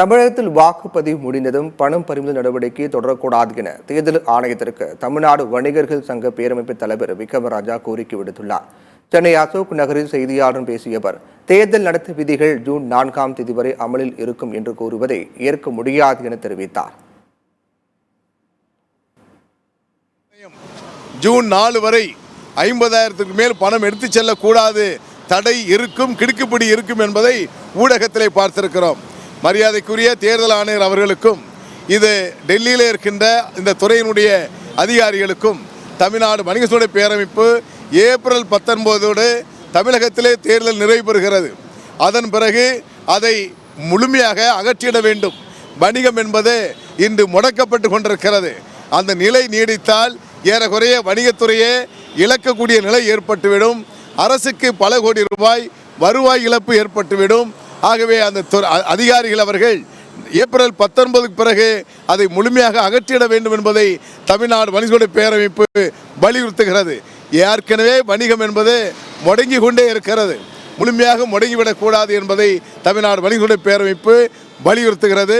தமிழகத்தில் வாக்குப்பதிவு முடிந்ததும் பணம் பறிமுதல் நடவடிக்கை தொடரக்கூடாது என தேர்தல் ஆணையத்திற்கு தமிழ்நாடு வணிகர்கள் சங்க பேரமைப்பு தலைவர் விக்ரமராஜா கோரிக்கை விடுத்துள்ளார். சென்னை அசோக் நகரில் செய்தியாளர்களிடம் பேசிய அவர், தேர்தல் நடத்தை விதிகள் ஜூன் 4ஆம் தேதி வரை அமலில் இருக்கும் என்று கூறுவதை ஏற்க முடியாது என தெரிவித்தார். ஜூன் 4 வரை 50,000க்கு மேல் பணம் எடுத்துச் செல்லக்கூடாது, தடை இருக்கும், கிடுக்குப்பிடி இருக்கும் என்பதை ஊடகத்திலே பார்த்திருக்கிறோம். மரியாதைக்குரிய தேர்தல் ஆணையர் அவர்களுக்கும் இது டெல்லியில் இருக்கின்ற இந்த துறையினுடைய அதிகாரிகளுக்கும் தமிழ்நாடு வணிக சங்க பேரமைப்பு ஏப்ரல் 19 தமிழகத்திலே தேர்தல் நிறைவு பெறுகிறது. அதன் பிறகு அதை முழுமையாக அகற்றிட வேண்டும். வணிகம் என்பது இன்று முடக்கப்பட்டு கொண்டிருக்கிறது. அந்த நிலை நீடித்தால் ஏறக்குறைய வணிகத்துறையே இழக்கக்கூடிய நிலை ஏற்பட்டுவிடும். அரசுக்கு பல கோடி ரூபாய் வருவாய் இழப்பு ஏற்பட்டுவிடும். ஆகவே அந்த அதிகாரிகள் அவர்கள் ஏப்ரல் 19 பிறகு அதை முழுமையாக அகற்றிட வேண்டும் என்பதை தமிழ்நாடு வணிக சங்க பேரமைப்பு வலியுறுத்துகிறது. ஏற்கனவே வணிகம் என்பது முடங்கி கொண்டே இருக்கிறது. முழுமையாக முடங்கிவிடக்கூடாது என்பதை தமிழ்நாடு வணிக சங்க பேரமைப்பு வலியுறுத்துகிறது.